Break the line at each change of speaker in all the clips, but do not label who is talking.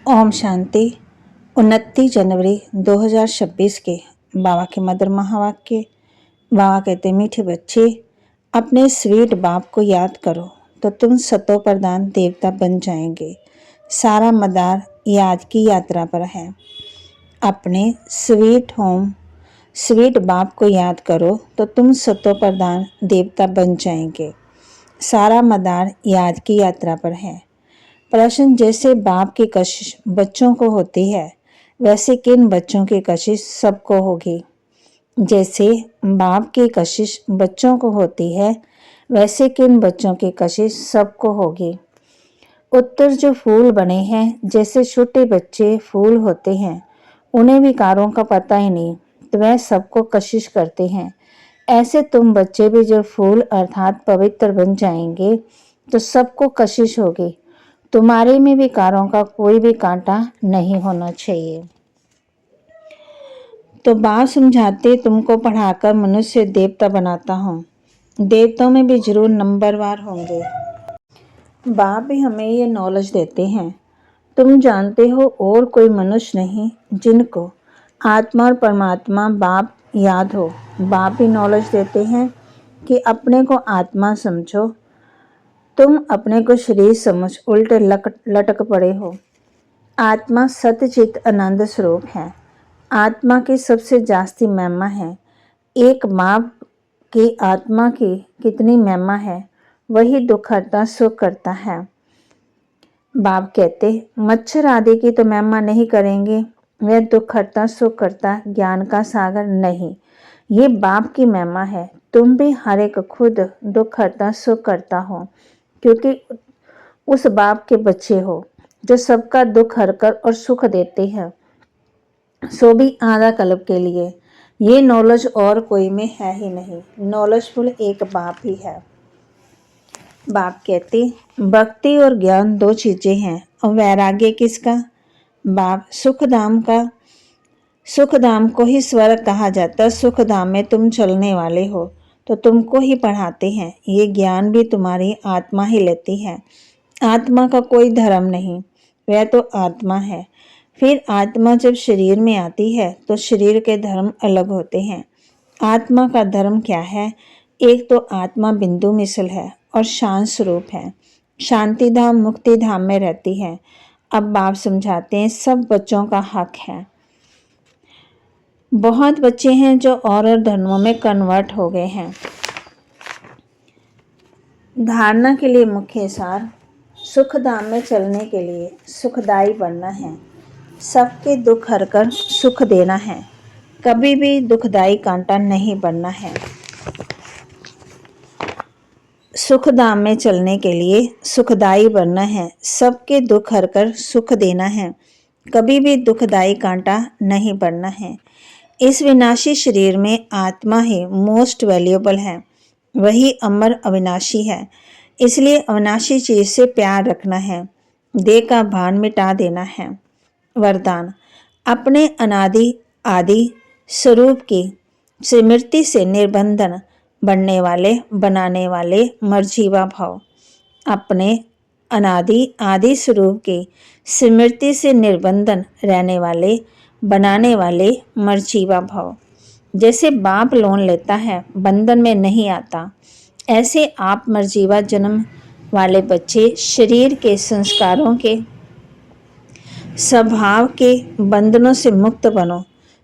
ओम शांति। 29 जनवरी 2026 के बाबा के मधुर महावाक्य। बाबा कहते, मीठे बच्चे, अपने स्वीट बाप को याद करो तो तुम सतो प्रधान देवता बन जाएंगे। सारा मदार याद की यात्रा पर है। अपने स्वीट बाप को याद करो तो तुम सतो प्रधान देवता बन जाएंगे। सारा मदार याद की यात्रा पर है। प्रश्न, जैसे बाप की कशिश बच्चों को होती है, वैसे किन बच्चों की कशिश सबको होगी? जैसे बाप की कशिश बच्चों को होती है, वैसे किन बच्चों की कशिश सबको होगी? उत्तर, जो फूल बने हैं, जैसे छोटे बच्चे फूल होते हैं, उन्हें विकारों का पता ही नहीं, तो वह सबको कशिश करते हैं। ऐसे तुम बच्चे भी जब फूल अर्थात पवित्र बन जाएंगे तो सबको कशिश होगी। तुम्हारे में विकारों का कोई भी कांटा नहीं होना चाहिए। तो बाप समझाते, तुमको पढ़ाकर मनुष्य देवता बनाता हूँ। देवताओं में भी जरूर नंबरवार होंगे। बाप भी हमें ये नॉलेज देते हैं। तुम जानते हो और कोई मनुष्य नहीं जिनको आत्मा और परमात्मा बाप याद हो। बाप भी नॉलेज देते हैं कि अपने को आत्मा समझो। तुम अपने को शरीर समझ उल्टे लटक पड़े हो। आत्मा सतचित आनंद स्वरूप है। आत्मा की सबसे जास्ती महिमा है। एक बाप की आत्मा की कितनी महिमा है, वही दुख हरता सुख करता है। बाप कहते, मच्छर आदि की तो महिमा नहीं करेंगे, वह दुख हरता सुख करता ज्ञान का सागर नहीं। ये बाप की महिमा है। तुम भी हर एक खुद दुख हरता सुख करता हो, क्योंकि उस बाप के बच्चे हो जो सबका दुख हरकर और सुख देते हैं, सो भी आधा कल्प के लिए। ये नॉलेज और कोई में है ही नहीं। नॉलेजफुल एक बाप ही है। बाप कहते, भक्ति और ज्ञान दो चीजें हैं, और वैराग्य किसका? बाप, सुखधाम को ही स्वर्ग कहा जाता। सुखधाम में तुम चलने वाले हो तो तुमको ही पढ़ाते हैं। ये ज्ञान भी तुम्हारी आत्मा ही लेती है। आत्मा का कोई धर्म नहीं, वह तो आत्मा है। फिर आत्मा जब शरीर में आती है तो शरीर के धर्म अलग होते हैं। आत्मा का धर्म क्या है? एक तो आत्मा बिंदु मिसल है और शांत स्वरूप है। शांति धाम मुक्ति धाम में रहती है। अब बाप समझाते हैं, सब बच्चों का हक है। बहुत बच्चे हैं जो और धर्मों में कन्वर्ट हो गए हैं। धारणा के लिए मुख्य सार, सुख धाम में चलने के लिए सुखदायी बनना है। सबके दुख हरकर सुख देना है। कभी भी दुखदायी कांटा नहीं बनना है। सुख धाम में चलने के लिए सुखदायी बनना है। सबके दुख हरकर सुख देना है। कभी भी दुखदायी कांटा नहीं बनना है। इस विनाशी शरीर में आत्मा ही मोस्ट वैल्यूएबल है। वही अमर अविनाशी है। इसलिए अविनाशी चीज से प्यार रखना है। देह का भान मिटा देना है। वरदान, अपने अनादि आदि स्वरूप की स्मृति से निर्बंधन बनने वाले बनाने वाले मर्जीवा भाव। अपने अनादि आदि स्वरूप की स्मृति से निर्बंधन रहने वाले बनाने वाले मर्जीवा भाव। जैसे बाप लोन लेता है, बंधन में नहीं आता, ऐसे आप मर्जीवा जन्म वाले बच्चे शरीर के संस्कारों के स्वभाव के बंधनों से मुक्त बनो।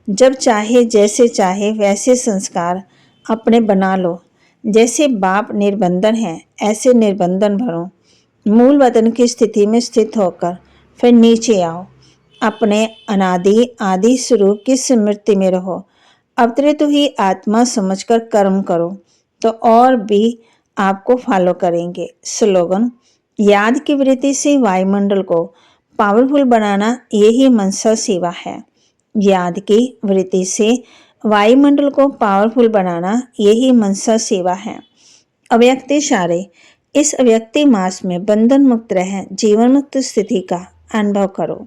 जब चाहे जैसे चाहे वैसे संस्कार अपने बना लो। जैसे बाप निर्बंधन है, ऐसे निर्बंधन भरो। मूल वतन की स्थिति में स्थित होकर फिर नीचे आओ। अपने अनादि आदि स्वरूप की स्मृति में रहो। अवतरित हुई आत्मा समझकर कर्म करो तो और भी आपको फॉलो करेंगे। स्लोगन, याद की वृत्ति से वायुमंडल को पावरफुल बनाना, यही मनसा सेवा है। याद की वृत्ति से वायुमंडल को पावरफुल बनाना, यही मनसा सेवा है। अव्यक्त इशारे, इस अव्यक्ति मास में बंधन मुक्त रह जीवन मुक्त स्थिति का अनुभव करो।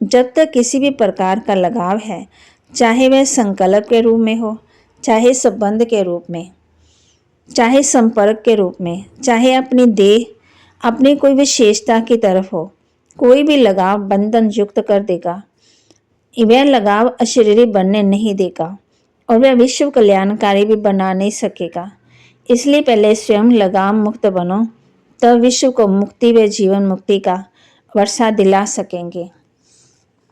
जब तक किसी भी प्रकार का लगाव है, चाहे वह संकल्प के रूप में हो, चाहे संबंध के रूप में, चाहे संपर्क के रूप में, चाहे अपनी देह अपनी कोई विशेषता की तरफ हो, कोई भी लगाव बंधन युक्त कर देगा। वह लगाव अशरीरी बनने नहीं देगा और वह विश्व कल्याणकारी भी बना नहीं सकेगा। इसलिए पहले स्वयं लगाव मुक्त बनो, तब विश्व को मुक्ति व जीवन मुक्ति का वर्षा दिला सकेंगे।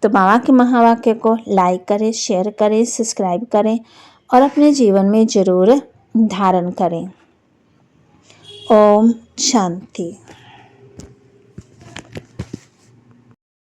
तो बाबा के महावाक्य को लाइक करें, शेयर करें, सब्सक्राइब करें और अपने जीवन में जरूर धारण करें। ओम शांति।